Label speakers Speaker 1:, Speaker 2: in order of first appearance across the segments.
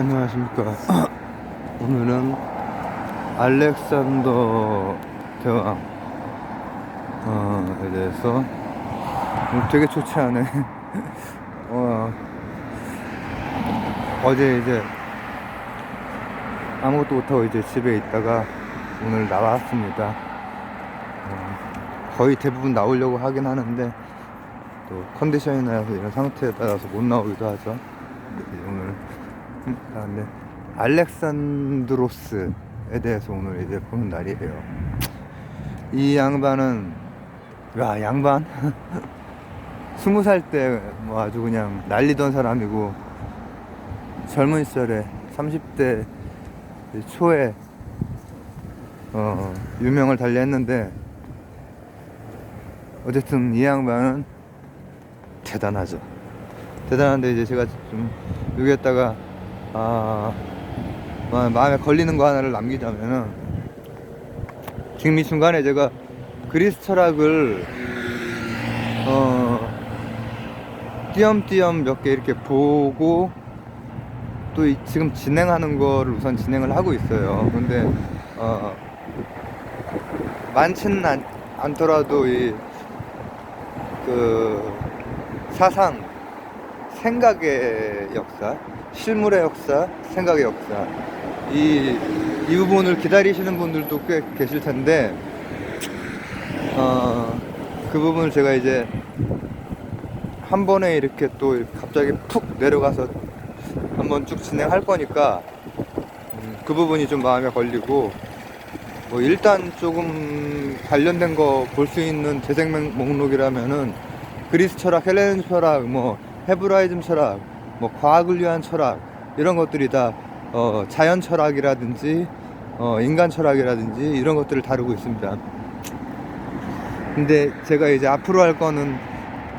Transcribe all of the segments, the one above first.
Speaker 1: 안녕하십니까. 오늘은 알렉산더 대왕에 대해서 되게 좋지 않네. 어제 이제 아무것도 못하고 이제 집에 있다가 오늘 나왔습니다. 거의 대부분 나오려고 하긴 하는데 또 컨디션이나 이런 상태에 따라서 못 나오기도 하죠. 오늘 근데 알렉산드로스에 대해서 오늘 이제 보는 날이에요. 이 양반은 양반 20살 때 뭐 아주 그냥 난리던 사람이고, 젊은 시절에 30대 초에 유명을 달리했는데, 어쨌든 이 양반은 대단하죠. 대단한데 이제 제가 좀 여기에다가 마음에 걸리는 거 하나를 남기자면은, 지금 이 중간에 제가 그리스 철학을 띄엄띄엄 몇 개 이렇게 보고 또 지금 진행하는 거를 우선 진행을 하고 있어요. 근데 많지는 않더라도 그 사상, 생각의 역사, 실물의 역사, 생각의 역사, 이 부분을 기다리시는 분들도 꽤 계실 텐데, 그 부분을 제가 이제 한 번에 이렇게 또 갑자기 푹 내려가서 한번 쭉 진행할 거니까, 그 부분이 좀 마음에 걸리고, 뭐 일단 조금 관련된 거 볼 수 있는 재생 목록이라면은 그리스 철학, 헬레니즘 철학, 뭐 헤브라이즘 철학, 뭐 과학을 위한 철학, 이런 것들이 다 자연 철학이라든지 인간 철학이라든지 이런 것들을 다루고 있습니다. 근데 제가 이제 앞으로 할 거는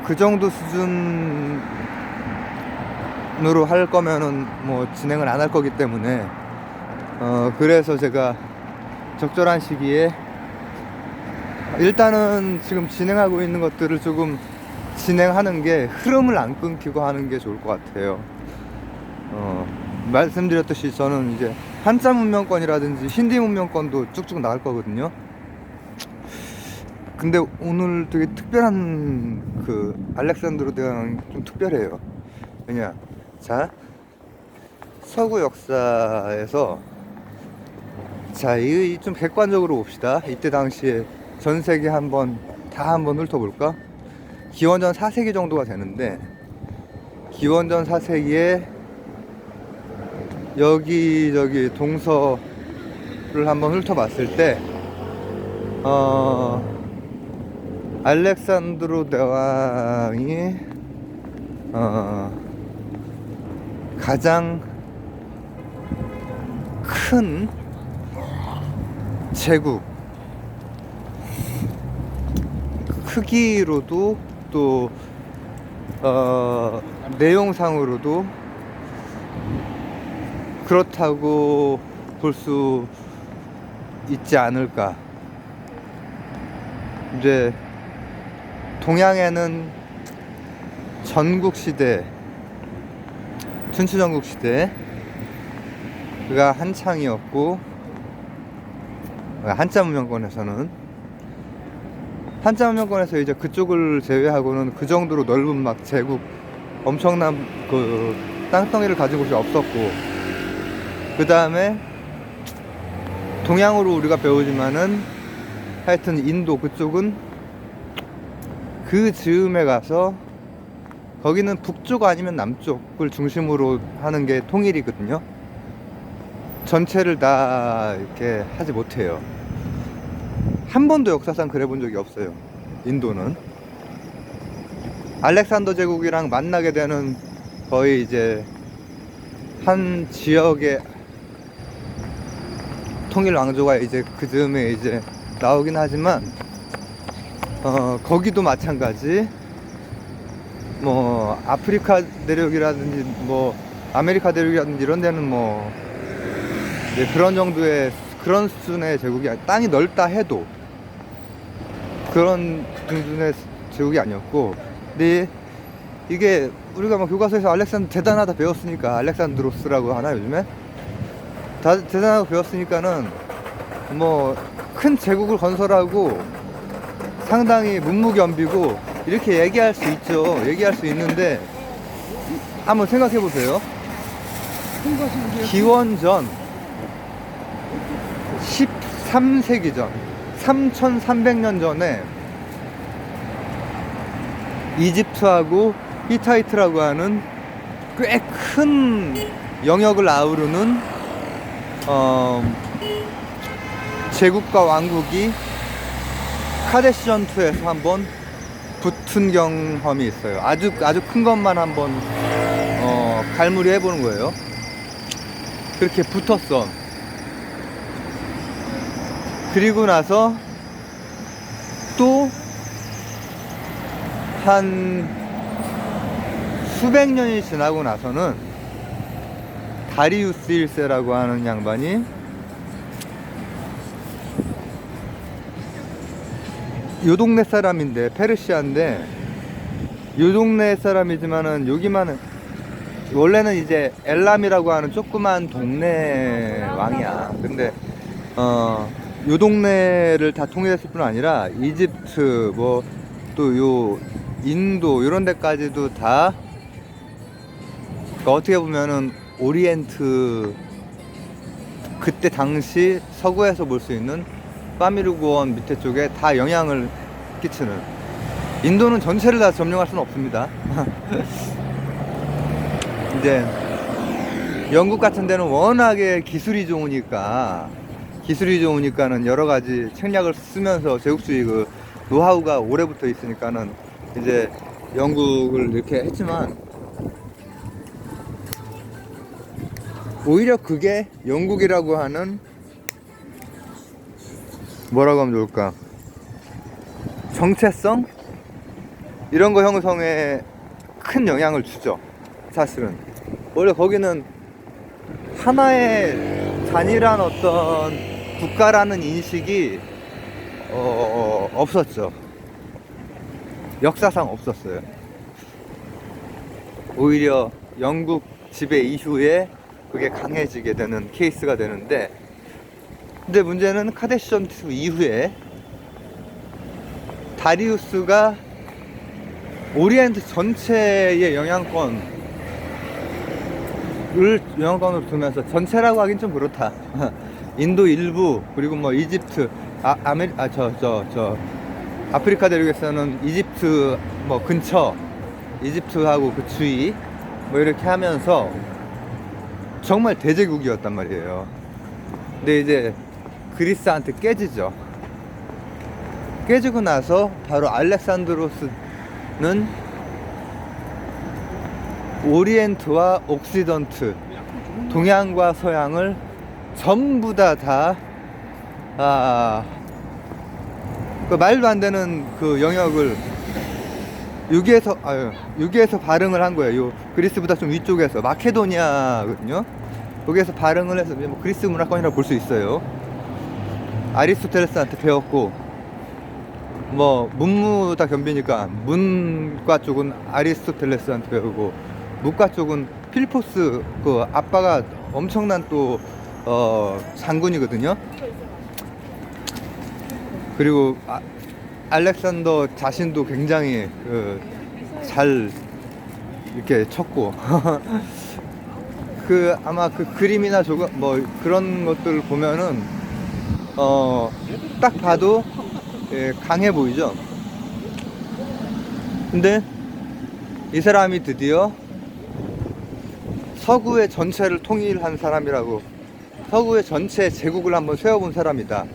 Speaker 1: 그 정도 수준으로 할 거면은 뭐 진행을 안 할 거기 때문에, 그래서 제가 적절한 시기에 일단은 지금 진행하고 있는 것들을 조금 진행하는 게, 흐름을 안 끊기고 하는 게 좋을 것 같아요. 말씀드렸듯이 저는 이제 한자 문명권이라든지 힌디 문명권도 쭉쭉 나갈 거거든요. 근데 오늘 되게 특별한 그 알렉산드로 대왕이 좀 특별해요. 왜냐, 자, 서구 역사에서, 자, 이 좀 객관적으로 봅시다. 이때 당시에 전 세계 한번 훑어볼까? 기원전 4세기 정도가 되는데, 기원전 4세기에 여기저기 동서를 한번 훑어봤을 때, 알렉산드로 대왕이 가장 큰 제국, 크기로도 또 내용상으로도 그렇다고 볼 수 있지 않을까. 이제 동양에는 전국시대, 춘추전국시대가 한창이었고, 한자 문명권에서 이제 그쪽을 제외하고는 그 정도로 넓은 막 제국, 엄청난 그 땅덩이를 가진 곳이 없었고, 그 다음에 동양으로 우리가 배우지만은 하여튼 인도 그쪽은 그 즈음에 가서, 거기는 북쪽 아니면 남쪽을 중심으로 하는 게 통일이거든요. 전체를 다 이렇게 하지 못해요. 한 번도 역사상 그래 본 적이 없어요. 인도는 알렉산더 제국이랑 만나게 되는, 거의 이제 한 지역의 통일 왕조가 이제 그 즈음에 이제 나오긴 하지만, 거기도 마찬가지, 뭐 아프리카 대륙이라든지 뭐 아메리카 대륙이라든지 이런 데는 뭐 이제 그런 정도의, 그런 수준의 제국이, 땅이 넓다 해도 그런 수준의 제국이 아니었고, 근데 이게 우리가 막 교과서에서 알렉산더 대단하다 배웠으니까, 알렉산드로스라고 하나 요즘에? 다 대단하고 배웠으니까는 뭐 큰 제국을 건설하고 상당히 문무겸비고 이렇게 얘기할 수 있죠. 얘기할 수 있는데 한번 생각해 보세요. 기원전 13세기 전 3300년 전에 이집트하고 히타이트라고 하는 꽤 큰 영역을 아우르는 제국과 왕국이 카데시 전투에서 한번 붙은 경험이 있어요. 아주 큰 것만 한번 갈무리 해보는 거예요. 그렇게 붙었어. 그리고 나서 또 한 수백 년이 지나고 나서는 다리우스 1세라고 하는 양반이 요 동네 사람인데, 페르시아인데 요 동네 사람이지만은 여기만은 원래는 이제 엘람이라고 하는 조그만 동네 왕이야. 근데 요 동네를 다 통일했을 뿐 아니라 이집트 뭐 또 요 인도 이런 데까지도 다, 그러니까 어떻게 보면은 오리엔트, 그때 당시 서구에서 볼 수 있는 파미르구원 밑에 쪽에 다 영향을 끼치는, 인도는 전체를 다 점령할 수는 없습니다. 이제 영국 같은 데는 워낙에 기술이 좋으니까는 여러 가지 책략을 쓰면서 제국주의 그 노하우가 오래부터 있으니까는 이제 영국을 이렇게 했지만, 오히려 그게 영국이라고 하는, 뭐라고 하면 좋을까, 정체성? 이런 거 형성에 큰 영향을 주죠. 사실은 원래 거기는 하나의 단일한 어떤 국가라는 인식이 없었죠. 역사상 없었어요. 오히려 영국 지배 이후에 그게 강해지게 되는 케이스가 되는데, 근데 문제는 카데시 전투 이후에 다리우스가 오리엔트 전체의 영향권으로 두면서, 전체라고 하긴 좀 그렇다. 인도 일부, 그리고 뭐 이집트, 아프리카 대륙에서는 이집트 뭐 근처, 이집트하고 그 주위 뭐 이렇게 하면서 정말 대제국이었단 말이에요. 근데 이제 그리스한테 깨지죠. 깨지고 나서 바로 알렉산드로스는 오리엔트와 옥시던트, 동양과 서양을 전부 그 말도 안 되는 그 영역을 여기에서 발흥을 한 거예요. 요 그리스보다 좀 위쪽에서, 마케도니아거든요. 거기에서 발흥을 해서 뭐 그리스 문화권이라고 볼 수 있어요. 아리스토텔레스한테 배웠고, 뭐 문무 다 겸비니까 문과 쪽은 아리스토텔레스한테 배우고, 무과 쪽은 필포스, 그 아빠가 엄청난 또 장군이거든요. 그리고 알렉산더 자신도 굉장히 잘 이렇게 쳤고 그 아마 그 그림이나 뭐 그런 것들 보면은 딱 봐도 강해 보이죠. 근데 이 사람이 드디어 서구의 전체를 통일한 사람이라고, 서구의 전체 제국을 한번 세워본 사람이다.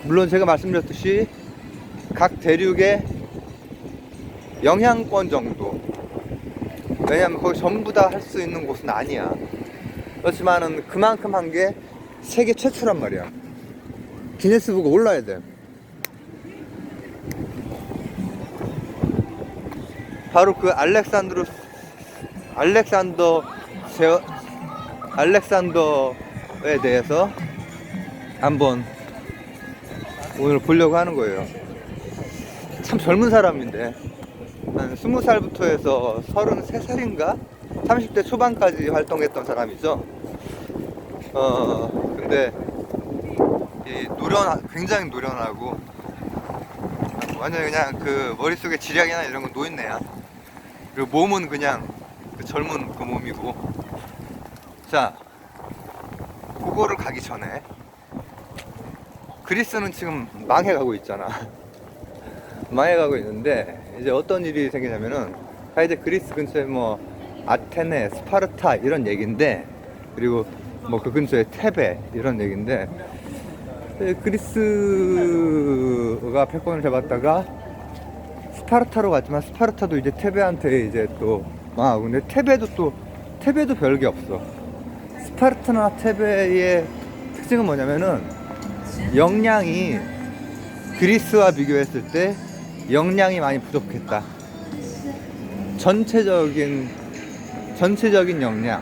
Speaker 1: 물론 제가 말씀드렸듯이 각 대륙의 영향권 정도, 왜냐면 거기 전부 다 할 수 있는 곳은 아니야. 그렇지만은 그만큼 한 게 세계 최초란 말이야. 기네스북에 올라야 돼. 바로 그 알렉산더에 대해서 한번 오늘 보려고 하는 거예요. 참 젊은 사람인데 한 20살부터 해서 33살인가? 30대 초반까지 활동했던 사람이죠. 근데 굉장히 노련하고 완전 그냥 그 머릿속에 지략이나 이런 건 노인네야. 그리고 몸은 그냥 그 젊은 그 몸이고. 자, 그거를 가기 전에 그리스는 지금 망해가고 있잖아. 망해가고 있는데 이제 어떤 일이 생기냐면은 이제 그리스 근처에 뭐 아테네, 스파르타 이런 얘기인데, 그리고 뭐 그 근처에 테베 이런 얘기인데, 그리스가 패권을 잡았다가 스파르타로 갔지만 스파르타도 이제 테베한테 이제 또 망하고. 근데 테베도 별게 없어. 스파르타나 테베의 특징은 뭐냐면은 역량이 그리스와 비교했을 때 역량이 많이 부족했다. 전체적인 역량,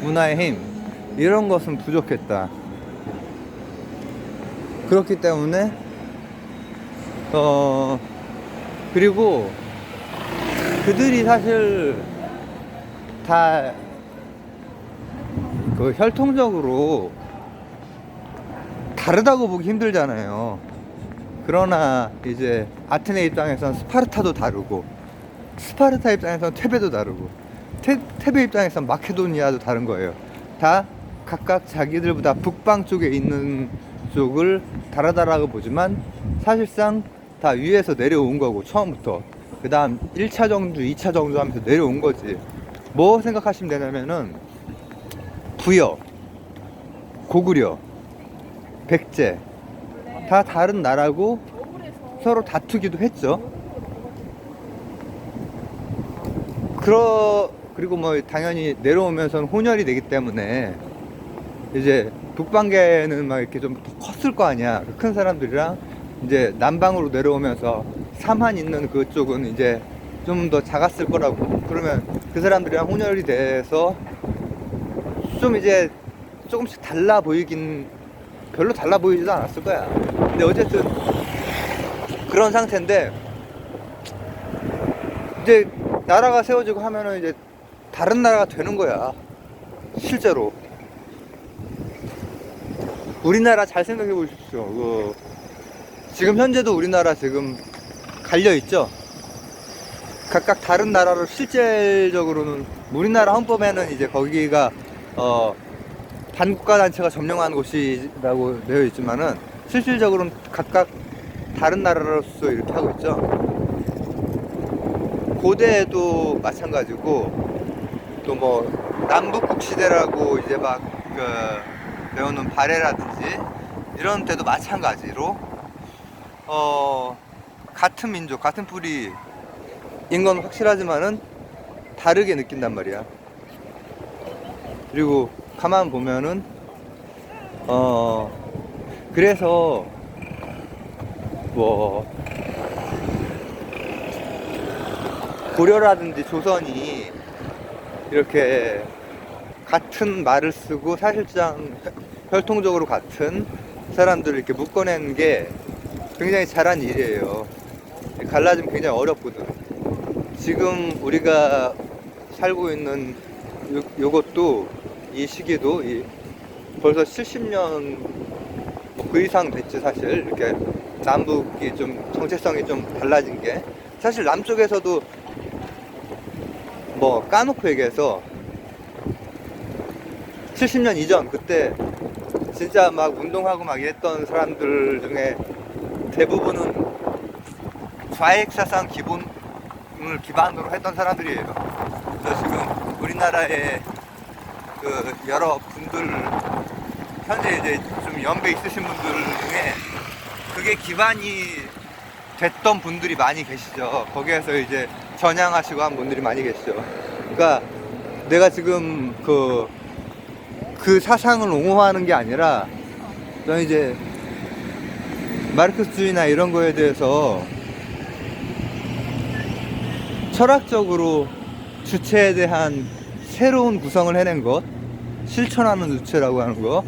Speaker 1: 문화의 힘 이런 것은 부족했다. 그렇기 때문에 그리고 그들이 사실 다 그 혈통적으로 다르다고 보기 힘들잖아요. 그러나 이제 아테네 입장에선 스파르타도 다르고, 스파르타 입장에선 테베도 다르고, 테베 입장에선 마케도니아도 다른 거예요. 다 각각 자기들보다 북방 쪽에 있는 쪽을 다르다라고 보지만 사실상 다 위에서 내려온 거고, 처음부터. 그 다음 1차 정주, 2차 정주 하면서 내려온 거지. 뭐 생각하시면 되냐면은 부여, 고구려, 백제 다 다른 나라고 서로 다투기도 했죠. 그리고 뭐 당연히 내려오면서는 혼혈이 되기 때문에 이제 북방계는 막 이렇게 좀 더 컸을 거 아니야. 큰 사람들이랑 이제 남방으로 내려오면서 삼한 있는 그쪽은 이제 좀 더 작았을 거라고. 그러면 그 사람들이랑 혼혈이 돼서 좀 이제 조금씩 달라 보이긴, 별로 달라 보이지도 않았을 거야. 근데 어쨌든 그런 상태인데, 이제 나라가 세워지고 하면은 이제 다른 나라가 되는 거야, 실제로. 우리나라 잘 생각해 보십시오. 지금 현재도 우리나라 지금 갈려있죠. 각각 다른 나라로 실질적으로는 우리나라 헌법에는 이제 거기가 반국가단체가 점령한 곳이라고 되어 있지만은 실질적으로는 각각 다른 나라로서 이렇게 하고 있죠. 고대에도 마찬가지고, 또 뭐 남북국 시대라고 이제 막 배우는 발해라든지 이런 데도 마찬가지로 같은 민족, 같은 뿌리인 건 확실하지만은 다르게 느낀단 말이야. 그리고 가만 보면은 그래서 뭐 고려라든지 조선이 이렇게 같은 말을 쓰고 사실상 혈통적으로 같은 사람들을 이렇게 묶어낸 게 굉장히 잘한 일이에요. 갈라지면 굉장히 어렵거든. 지금 우리가 살고 있는 요것도, 이 시기도 벌써 70년 그 이상 됐지. 사실 이렇게 남북이 좀 정체성이 좀 달라진 게, 사실 남쪽에서도 뭐 까놓고 얘기해서 70년 이전, 그때 진짜 막 운동하고 막 이랬던 사람들 중에 대부분은 좌익 사상 기본을 기반으로 했던 사람들이에요. 그래서 지금 우리나라의 그 여러 분들, 현재 이제 좀 연배 있으신 분들 중에 그게 기반이 됐던 분들이 많이 계시죠. 거기에서 이제 전향하시고 한 분들이 많이 계시죠. 그러니까 내가 지금 그 사상을 옹호하는 게 아니라, 저는 이제 마르크스주의나 이런 거에 대해서 철학적으로 주체에 대한 새로운 구성을 해낸 것, 실천하는 주체라고 하는 것,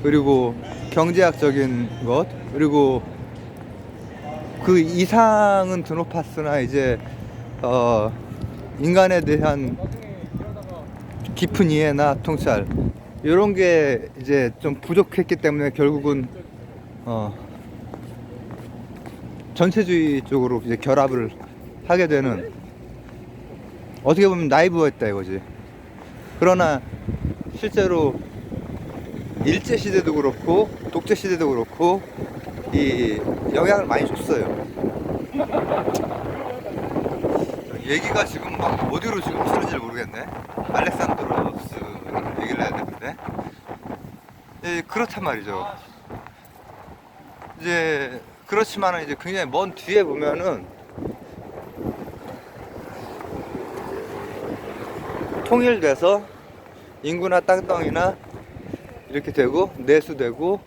Speaker 1: 그리고 경제학적인 것, 그리고 그 이상은 드노파스나 이제 인간에 대한 깊은 이해나 통찰 이런 게 이제 좀 부족했기 때문에 결국은 전체주의 쪽으로 이제 결합을 하게 되는, 어떻게 보면 나이브했다 이거지. 그러나 실제로 일제 시대도 그렇고 독재 시대도 그렇고 이 영향을 많이 줬어요. 얘기가 지금 막 어디로 지금 흐르는지 모르겠네. 알렉산드로스 얘기를 해야 되는데, 그렇단 말이죠. 이제 그렇지만은 이제 굉장히 먼 뒤에 보면은 통일돼서 인구나 땅덩이나 이렇게 되고 내수되고,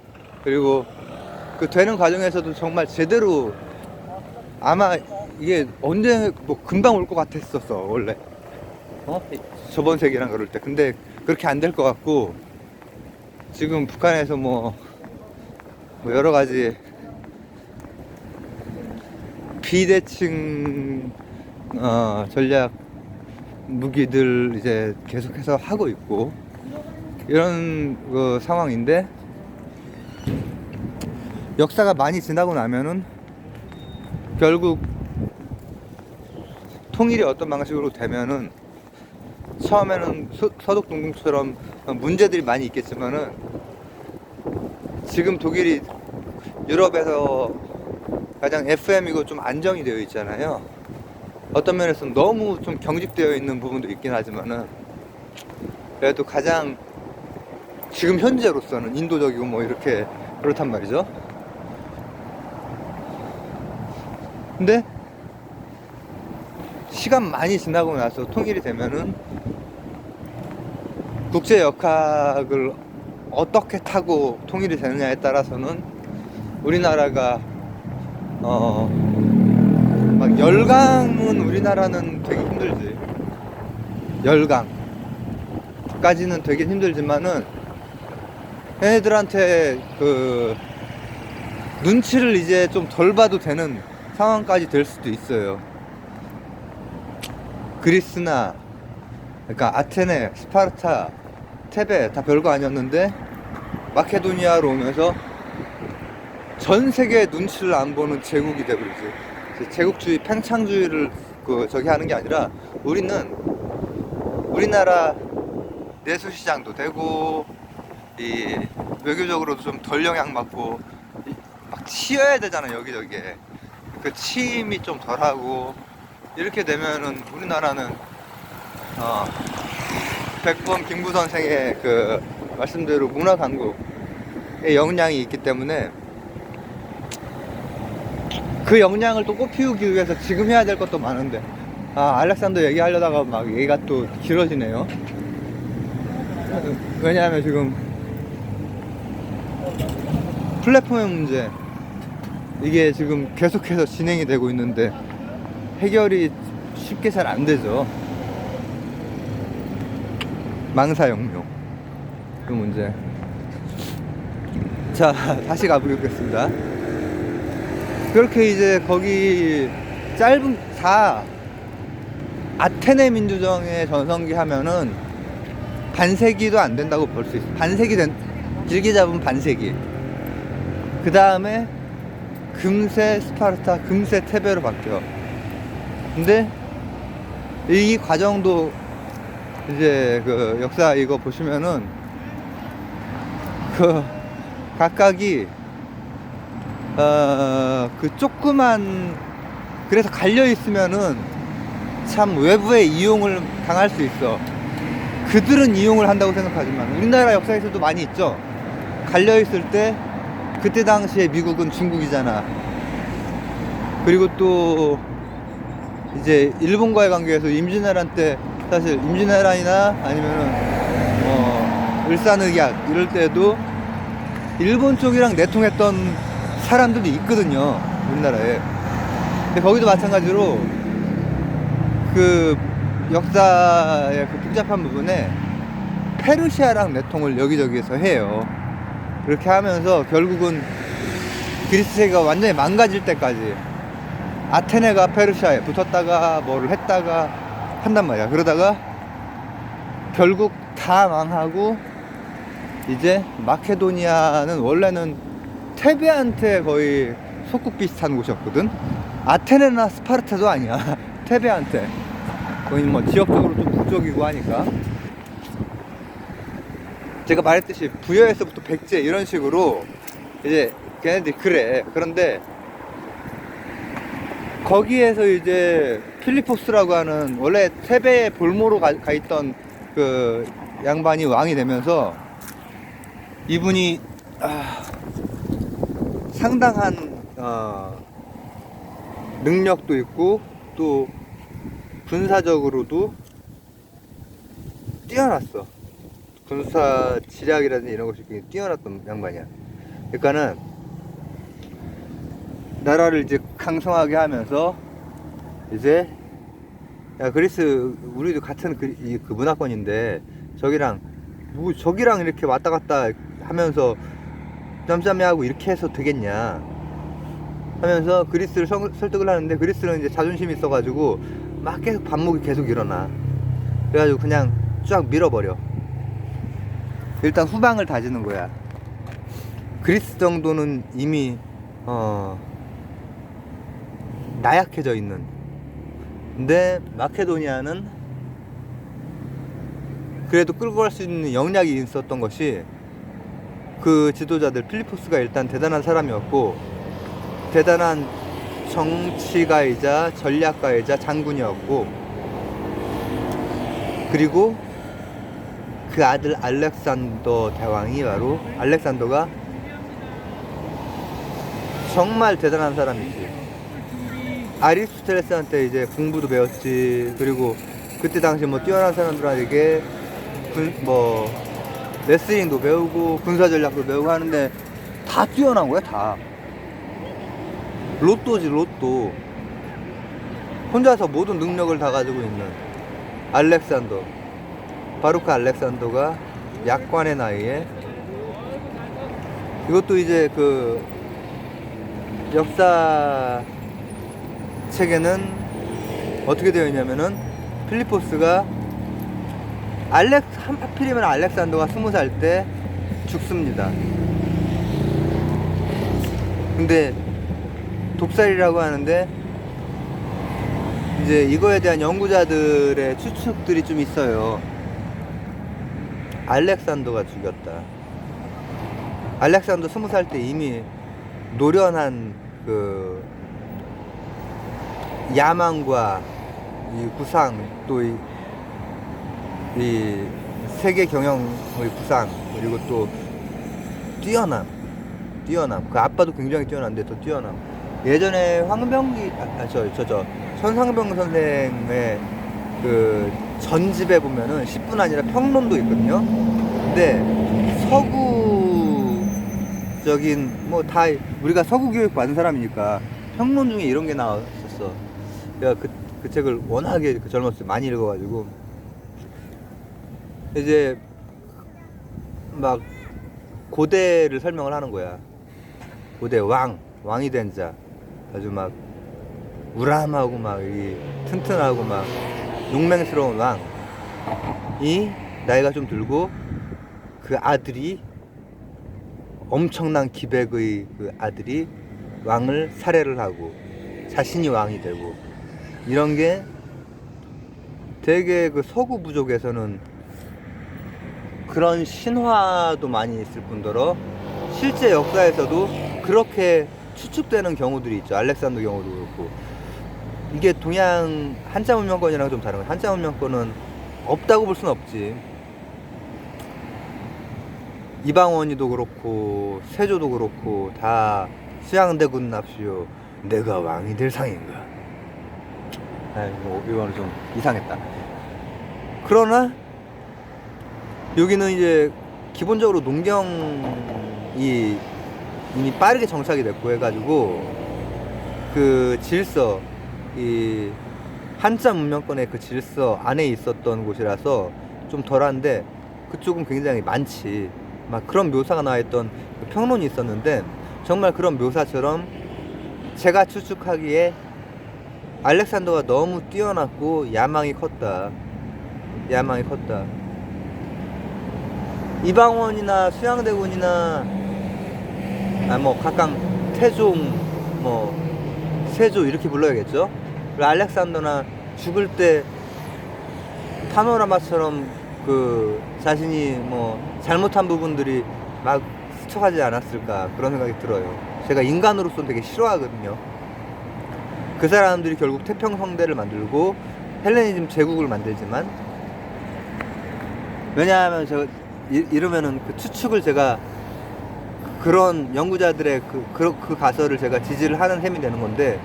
Speaker 1: 그리고 그 되는 과정에서도 정말 제대로, 아마 이게 언제 뭐 금방 올 것 같았었어 원래, 저번 세기랑 그럴 때. 근데 그렇게 안 될 것 같고, 지금 북한에서 뭐 여러 가지 비대칭 전략 무기들 이제 계속해서 하고 있고, 이런 그 상황인데, 역사가 많이 지나고 나면은 결국 통일이 어떤 방식으로 되면은, 처음에는 서독 동맹처럼 문제들이 많이 있겠지만은, 지금 독일이 유럽에서 가장 FM이고 좀 안정이 되어 있잖아요. 어떤 면에서는 너무 좀 경직되어 있는 부분도 있긴 하지만은, 그래도 가장 지금 현재로서는 인도적이고 뭐 이렇게 그렇단 말이죠. 근데 시간 많이 지나고 나서 통일이 되면은 국제 역학을 어떻게 타고 통일이 되느냐에 따라서는 우리나라가 막 열강은 우리나라는 되게 힘들지. 열강까지는 되게 힘들지만은 얘네들한테 그 눈치를 이제 좀 덜 봐도 되는 상황까지 될 수도 있어요. 그리스나, 그러니까 아테네, 스파르타, 테베 다 별거 아니었는데 마케도니아로 오면서 전 세계의 눈치를 안 보는 제국이 돼버리지. 제국주의, 팽창주의를 저기 하는 게 아니라, 우리나라 내수시장도 되고, 이 외교적으로도 좀 덜 영향받고, 막 치여야 되잖아 여기저기에. 그 치임이 좀 덜하고, 이렇게 되면은 우리나라는 백범 김구 선생의 그 말씀대로 문화 강국의 역량이 있기 때문에, 그 역량을 또 꽃피우기 위해서 지금 해야 될 것도 많은데, 알렉산더 얘기하려다가 막 얘기가 또 길어지네요. 왜냐하면 지금 플랫폼의 문제, 이게 지금 계속해서 진행이 되고 있는데 해결이 쉽게 잘 안 되죠. 망사역료 그 문제. 자, 다시 가보겠습니다. 그렇게 이제 거기 짧은 아테네 민주정의 전성기 하면은 반세기도 안 된다고 볼 수 있어. 길게 잡으면 반세기. 그 다음에 금세 스파르타, 금세 테베로 바뀌어. 근데 이 과정도 이제 그 역사 이거 보시면은 그 각각이 그 조그만, 그래서 갈려 있으면은 참 외부의 이용을 당할 수 있어. 그들은 이용을 한다고 생각하지만 우리나라 역사에서도 많이 있죠. 갈려 있을 때, 그때 당시에 미국은 중국이잖아. 그리고 또 이제 일본과의 관계에서 임진왜란 때, 사실 임진왜란이나 아니면은 을사늑약 이럴 때도 일본 쪽이랑 내통했던 사람들도 있거든요, 우리나라에. 근데 거기도 마찬가지로 그 역사의 그 복잡한 부분에 페르시아랑 내통을 여기저기에서 해요. 그렇게 하면서 결국은 그리스 세계가 완전히 망가질 때까지, 아테네가 페르시아에 붙었다가 뭐를 했다가 한단 말이야. 그러다가 결국 다 망하고 이제 마케도니아는 원래는 테베한테 거의 속국 비슷한 곳이었거든. 아테네나 스파르타도 아니야. 테베한테 거의 뭐 지역적으로 좀 북쪽이고 하니까, 제가 말했듯이 부여에서부터 백제 이런 식으로 이제 걔네들이 그래. 그런데 거기에서 이제 필리포스라고 하는 원래 테베의 볼모로 가 있던 그 양반이 왕이 되면서 이분이 상당한 능력도 있고 또 군사적으로도 뛰어났어. 군사 지략이라든지 이런 것이 굉장히 뛰어났던 양반이야. 그러니까는 나라를 이제 강성하게 하면서 이제 야 그리스 우리도 같은 그 문화권인데 저기랑 저기랑 이렇게 왔다 갔다 하면서 짬짬이하고 이렇게 해서 되겠냐 하면서 그리스를 설득을 하는데, 그리스는 이제 자존심이 있어가지고 막 계속 반목이 계속 일어나. 그래가지고 그냥 쫙 밀어버려. 일단 후방을 다지는 거야. 그리스 정도는 이미 나약해져 있는. 근데 마케도니아는 그래도 끌고 갈 수 있는 역량이 있었던 것이, 그 지도자들 필리포스가 일단 대단한 사람이었고 대단한 정치가이자 전략가이자 장군이었고, 그리고 그 아들 알렉산더 대왕이 바로, 알렉산더가 정말 대단한 사람이지. 아리스토텔레스한테 이제 공부도 배웠지. 그리고 그때 당시 뭐 뛰어난 사람들에게 뭐 레슬링도 배우고 군사 전략도 배우고 하는데 다 뛰어난 거야. 다 로또지, 로또. 혼자서 모든 능력을 다 가지고 있는 알렉산더, 바로 그 알렉산더가 약관의 나이에, 이것도 이제 그 역사 책에는 어떻게 되어 있냐면은, 필리포스가 하필이면 알렉산더가 20살 때 죽습니다. 근데 독살이라고 하는데 이제 이거에 대한 연구자들의 추측들이 좀 있어요. 알렉산더가 죽였다. 알렉산더 20살 때 이미 노련한 그 야망과 이 구상, 또 이 세계 경영의 구상, 그리고 또 뛰어남. 그 아빠도 굉장히 뛰어난데 더 뛰어남. 예전에 황병기 천상병 선생의 그 전집에 보면은 10분 아니라 평론도 있거든요. 근데 서구적인 뭐 다 우리가 서구 교육 받은 사람이니까 평론 중에 이런 게 나왔었어. 내가 그 책을 워낙에 젊었을 때 많이 읽어가지고 이제 막 고대를 설명을 하는 거야. 고대 왕이 된 자, 아주 막 우람하고 막 이 튼튼하고 막 용맹스러운 왕이 나이가 좀 들고, 그 아들이 엄청난 기백의 그 아들이 왕을 살해를 하고 자신이 왕이 되고, 이런 게 되게 그 서구 부족에서는 그런 신화도 많이 있을 뿐더러 실제 역사에서도 그렇게 추측되는 경우들이 있죠. 알렉산더 경우도 그렇고. 이게 동양 한자 문명권이랑 좀 다른 거예요. 한자 문명권은 없다고 볼 수는 없지. 이방원이도 그렇고 세조도 그렇고 다 수양대군 납시오, 내가 왕이 될 상인가. 이거는 좀 이상했다. 그러나 여기는 이제 기본적으로 농경이 이미 빠르게 정착이 됐고 해가지고 그 질서, 이 한자 문명권의 그 질서 안에 있었던 곳이라서 좀 덜한데, 그쪽은 굉장히 많지. 막 그런 묘사가 나와있던 그 평론이 있었는데, 정말 그런 묘사처럼 제가 추측하기에 알렉산더가 너무 뛰어났고 야망이 컸다. 야망이 컸다. 이방원이나 수양대군이나 뭐 각각 태종, 뭐 세조 이렇게 불러야겠죠. 그리고 알렉산더나 죽을 때 파노라마처럼 그 자신이 뭐 잘못한 부분들이 막 스쳐가지 않았을까 그런 생각이 들어요. 제가 인간으로서는 되게 싫어하거든요. 그 사람들이 결국 태평성대를 만들고 헬레니즘 제국을 만들지만, 왜냐하면 제가 이러면은 그 추측을 제가 그런 연구자들의 그 가설을 제가 지지를 하는 셈이 되는 건데,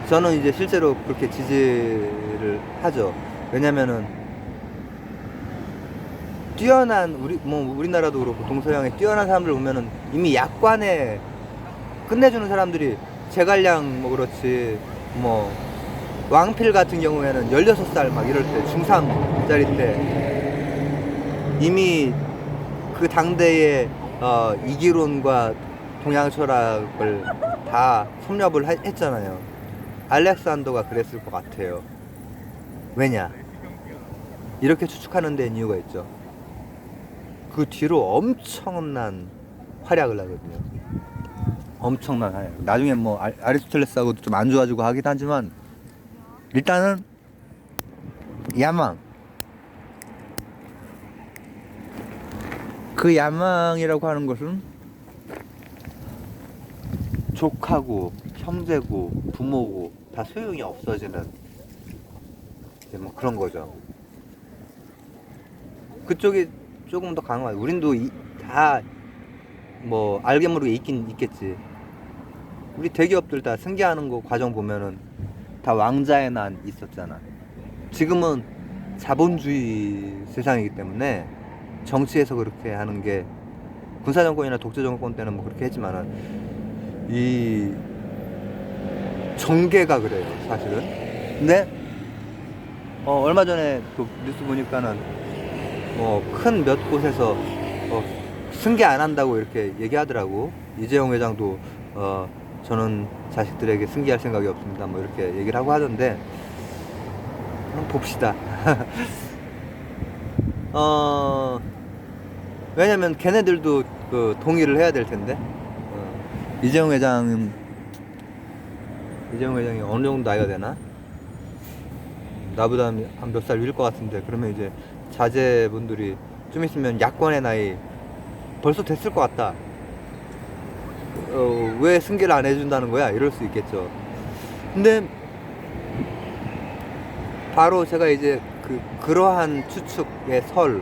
Speaker 1: 저는 이제 실제로 그렇게 지지를 하죠. 왜냐면은 뛰어난 우리나라도 그렇고 동서양에 뛰어난 사람들 보면은 이미 약관에 끝내주는 사람들이 제갈량 뭐 그렇지, 뭐 왕필 같은 경우에는 16살 막 이럴 때, 중3짜리 때 이미 그 당대의 이기론과 동양 철학을 다 섭렵을 했잖아요. 알렉산더가 그랬을 것 같아요. 왜냐? 이렇게 추측하는 데는 이유가 있죠. 그 뒤로 엄청난 활약을 하거든요. 엄청난 활약. 나중에 뭐 아리스토텔레스하고도 좀 안 좋아지고 하긴 하지만, 일단은 야망. 그 야망이라고 하는 것은 족하고 형제고 부모고 다 소용이 없어지는 뭐 그런 거죠. 그쪽이 조금 더 강한, 우린도 다 뭐 알게 모르게 있긴 있겠지. 우리 대기업들 다 승계하는 거 과정 보면은 다 왕자의 난 있었잖아. 지금은 자본주의 세상이기 때문에 정치에서 그렇게 하는 게, 군사정권이나 독재정권 때는 뭐 그렇게 했지만은 이 정계가 그래요, 사실은. 근데 얼마 전에 그 뉴스 보니까는 뭐 큰 몇 곳에서 승계 안 한다고 이렇게 얘기하더라고. 이재용 회장도 저는 자식들에게 승계할 생각이 없습니다, 뭐 이렇게 얘기를 하고 하던데, 한번 봅시다. 왜냐면 걔네들도 그 동의를 해야 될 텐데. 이재용 회장이 어느 정도 나이가 되나? 나보다 한 몇 살 위일 것 같은데, 그러면 이제 자제분들이 좀 있으면 야권의 나이 벌써 됐을 것 같다. 왜 승계를 안 해준다는 거야? 이럴 수 있겠죠. 근데 바로 제가 이제 그러한 추측의 설,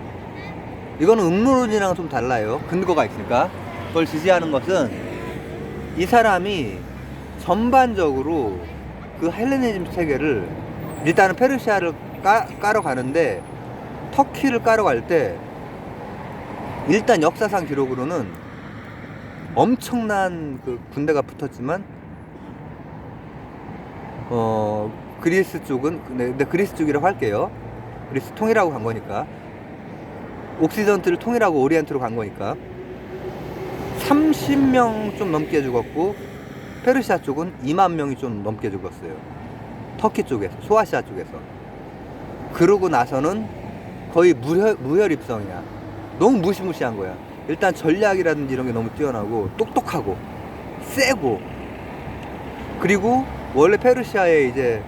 Speaker 1: 이거는 음모론이랑 좀 달라요. 근거가 있으니까. 그걸 지지하는 것은, 이 사람이 전반적으로 그 헬레니즘 체계를, 일단은 페르시아를 까러 가는데, 터키를 까러 갈 때 일단 역사상 기록으로는 엄청난 그 군대가 붙었지만, 그리스 쪽은, 근데 그리스 쪽이라고 할게요. 그리스 통일하고 간 거니까, 옥시전트를 통일하고 오리엔트로 간 거니까 30명 좀 넘게 죽었고, 페르시아 쪽은 2만 명이 좀 넘게 죽었어요. 터키 쪽에서, 소아시아 쪽에서. 그러고 나서는 거의 무혈입성이야. 너무 무시무시한 거야. 일단 전략이라든지 이런 게 너무 뛰어나고 똑똑하고 세고, 그리고 원래 페르시아에 이제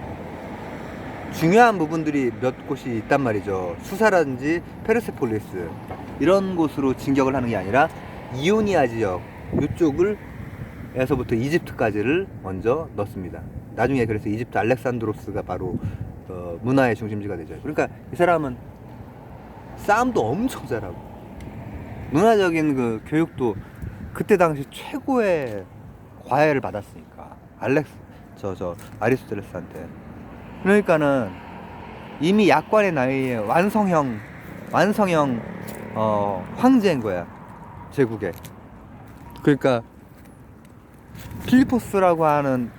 Speaker 1: 중요한 부분들이 몇 곳이 있단 말이죠. 수사라든지 페르세폴리스 이런 곳으로 진격을 하는 게 아니라 이오니아 지역 이쪽을 에서부터 이집트까지를 먼저 넣습니다. 나중에 그래서 이집트 알렉산드로스가 바로 문화의 중심지가 되죠. 그러니까 이 사람은 싸움도 엄청 잘하고 문화적인 그 교육도 그때 당시 최고의 과외를 받았으니까, 아리스토텔레스한테. 그러니까는 이미 약관의 나이에 완성형 황제인 거야, 제국에. 그러니까 필리포스라고 하는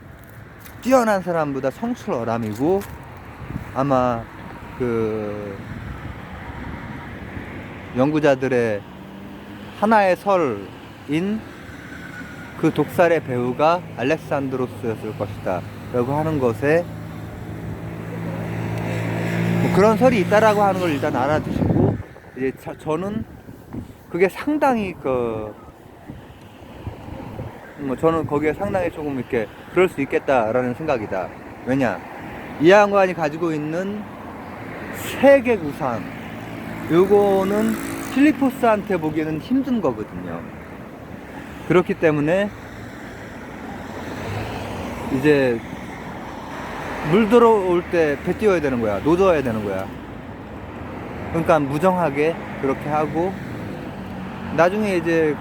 Speaker 1: 뛰어난 사람보다 성출어람이고, 아마 그 연구자들의 하나의 설인 그 독살의 배우가 알렉산드로스였을 것이다 라고 하는 것에 그런 설이 있다라고 하는 걸 일단 알아두시고, 이제 저는 그게 상당히 저는 거기에 상당히 조금 이렇게 그럴 수 있겠다라는 생각이다. 왜냐, 이 양반이 가지고 있는 세계 구상, 요거는 필리포스한테 보기에는 힘든 거거든요. 그렇기 때문에 이제 물 들어올 때 배 띄워야 되는 거야. 노져야 되는 거야. 그러니까 무정하게 그렇게 하고, 나중에 이제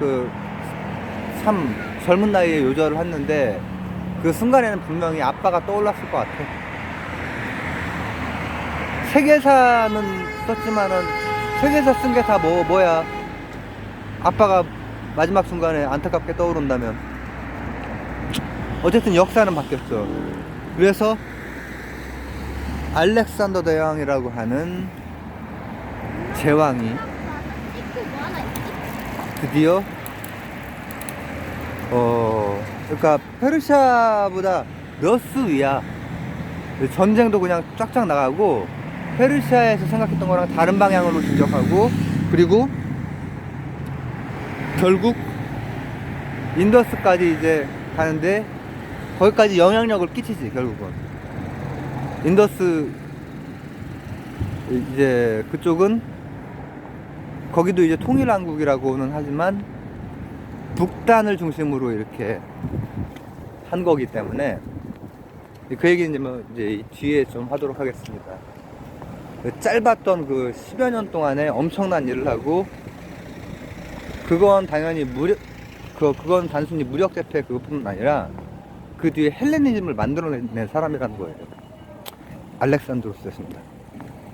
Speaker 1: 참 젊은 나이에 요절을 했는데, 그 순간에는 분명히 아빠가 떠올랐을 것 같아. 세계사는 썼지만은, 세계사 쓴 게 다 뭐야. 아빠가 마지막 순간에 안타깝게 떠오른다면. 어쨌든 역사는 바뀌었어. 그래서 알렉산더 대왕이라고 하는 제왕이 드디어 그러니까 페르시아보다 몇 수 위야. 전쟁도 그냥 쫙쫙 나가고, 페르시아에서 생각했던 거랑 다른 방향으로 진격하고, 그리고 결국 인더스까지 이제 가는데, 거기까지 영향력을 끼치지. 결국은 인더스, 이제 그쪽은 거기도 이제 통일왕국이라고는 하지만 북단을 중심으로 이렇게 한 거기 때문에, 그 얘기는 이제 뒤에 좀 하도록 하겠습니다. 짧았던 10여 년 동안에 엄청난 일을 하고, 그건 당연히 그건 단순히 무력 대패 그것뿐만 아니라 그 뒤에 헬레니즘을 만들어낸 사람이라는 거예요. 알렉산드로스였습니다.